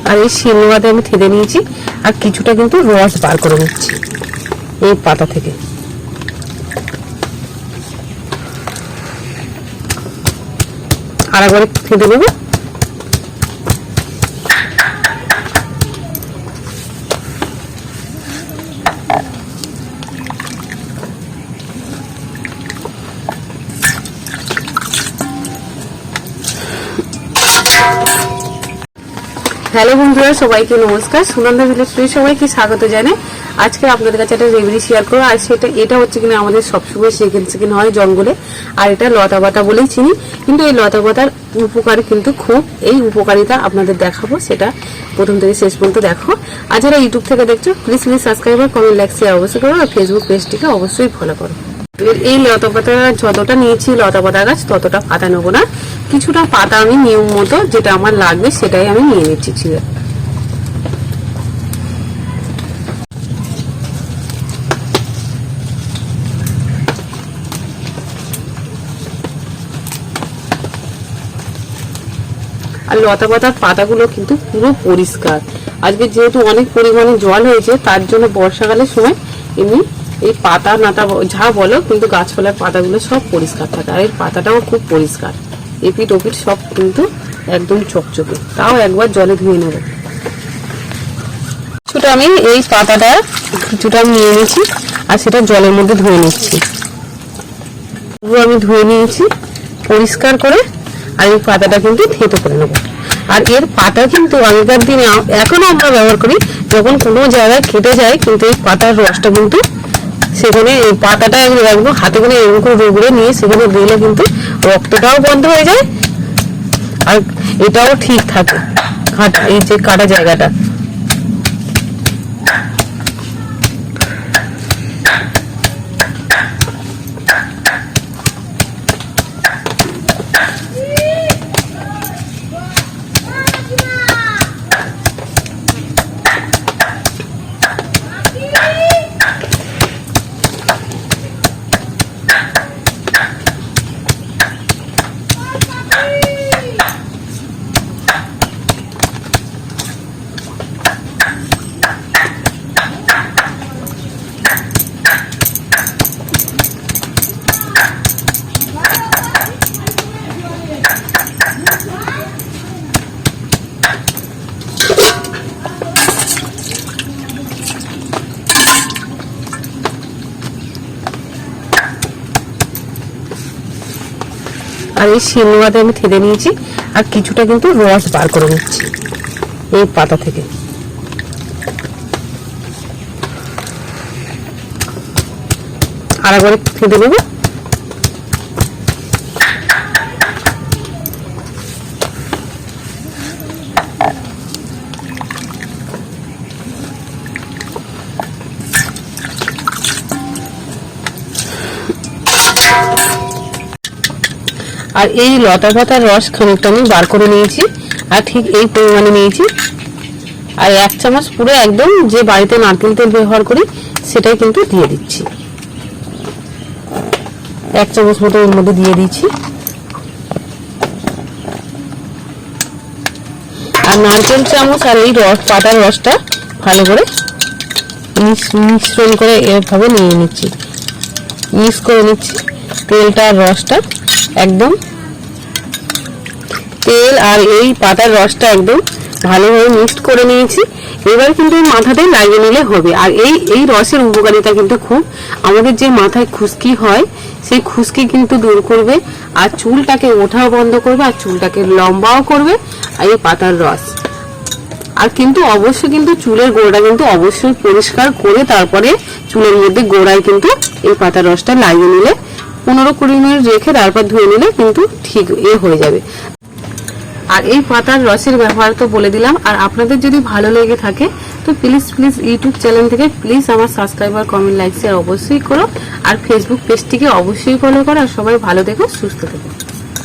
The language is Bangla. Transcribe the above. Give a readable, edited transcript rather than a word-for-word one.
আর এই শিলনোড়াতে আমি থেদে নিয়েছি আর কিছুটা কিন্তু রস বার করে নিচ্ছি এই পাতা থেকে। আর একবার থেদে নেব। হ্যালো বন্ধুরা, সবাইকে নমস্কার। সুনন্দা ভিলেজ সবাইকে স্বাগত জানাই। আজকে আপনাদের কাছে একটা রেমেডি শেয়ার করবো। আর এটা হচ্ছে কিনা আমাদের সবসময় সেকেন্ড হয় জঙ্গলে। আর এটা লতা পাতা বলেই চিনি, কিন্তু এই লতা পাতার উপকার কিন্তু খুব, এই উপকারিতা আপনাদের দেখাবো, সেটা প্রথম থেকে শেষ পর্যন্ত দেখো। আর যারা ইউটিউব থেকে দেখছো প্লিজ সাবস্ক্রাইব আর কমেন্ট লাইক শেয়ার অবশ্যই করো, আর ফেসবুক পেজটিকে অবশ্যই ফলো করো। এই লতা পাতা যতটা নিয়েছি লতা পাতা গাছ ততটা পাতা নেবো না, কিছুটা পাতা আমি নিয়ম মতো যেটা আমার লাগবে সেটাই আমি নিয়ে নিচ্ছি ছিঁড়ে। আর লতা পাতার পাতাগুলো কিন্তু পুরো পরিষ্কার। আজকে যেহেতু অনেক পরিমাণে জল হয়েছে তার জন্য বর্ষাকালের সময় এমনি এই পাতা নাতা যা বলো কিন্তু গাছপালার পাতাগুলো সব পরিষ্কার থাকে। আর এর পাতাটাও খুব পরিষ্কার, এপিট ওপিট সব কিন্তু একদম চকচকে। তাও একবার জলে ধুয়ে নেব। কিছুটা আমি এই পাতাটা কিছুটা নিয়ে নিয়েছি আর সেটা জলের মধ্যে ধুয়ে নিচ্ছি। আমি ধুয়ে নিয়েছি পরিষ্কার করে। আর এই পাতাটা কিন্তু থেঁতো করে নেবো। আর এর পাতা কিন্তু আগেকার দিনে এখনো আমরা ব্যবহার করি, যখন কোনো জায়গায় কেটে যায় কিন্তু এই পাতার রসটা কিন্তু সেখানে এই পাতাটা একদম হাতে করে এরকম রুগড়ে নিয়ে সেখানে দিলে কিন্তু রক্তটাও বন্ধ হয়ে যায় আর এটাও ঠিক থাকে এই যে কাটা জায়গাটা। আর এই শিলনোড়াতে আমি থেদে নিয়েছি আর কিছুটা কিন্তু রস বার করে নিচ্ছি এই পাতা থেকে। আর একবার থেদে নেব। আর এই লতা পাতার রস খানিকটা আমি বার করে নিয়েছি আর ঠিক এই পরিমাণে নিয়েছি। আর 1 চামচ পুরো একদম যে বাড়িতে নারকেল তেল ব্যবহার করি সেটাই কিন্তু দিয়ে দিচ্ছি। 1 চামচ মতো এর মধ্যে দিয়ে দিচ্ছি। আর নারকেল চামচ আর এই পাতার রসটা ভালো করে মিশ্রণ করে এভাবে নিয়ে নিচ্ছি, মিক্স করে নিচ্ছি। তেলটা আর রসটা একদম, তেল আর এই পাতার রসটা একদম ভালোভাবে মিক্সড করে নিয়েছি। এবার কিন্তু মাথাতে লাগিয়ে নিলে হবে। আর এই রসের উপকারিতা কিন্তু খুব, আমাদের যে মাথায় খুশকি হয় সেই খুশকি কিন্তু দূর করবে, আর চুলটাকে ওঠাও বন্ধ করবে, আর চুলটাকে লম্বাও করবে আর এই পাতার রস। আর কিন্তু অবশ্যই কিন্তু চুলের গোড়া কিন্তু অবশ্যই পরিষ্কার করে তারপরে চুলের মধ্যে গোড়ায় কিন্তু এই পাতার রসটা লাগিয়ে নিলে 15-20 মিনিট রেখে তারপর ধুয়ে নিলে কিন্তু ঠিক হয়ে যাবে। আর এই পাতার রসের ব্যবহার তো বলে দিলাম। আর আপনাদের যদি ভালো লেগে থাকে তো প্লিজ ইউটিউব চ্যানেল থেকে প্লিজ আমার সাবস্ক্রাইব আর কমেন্ট লাইক শেয়ার অবশ্যই করো, আর ফেসবুক পেজটিকে অবশ্যই ফলো করো। আর সবাই ভালো থেকো, সুস্থ থেকো।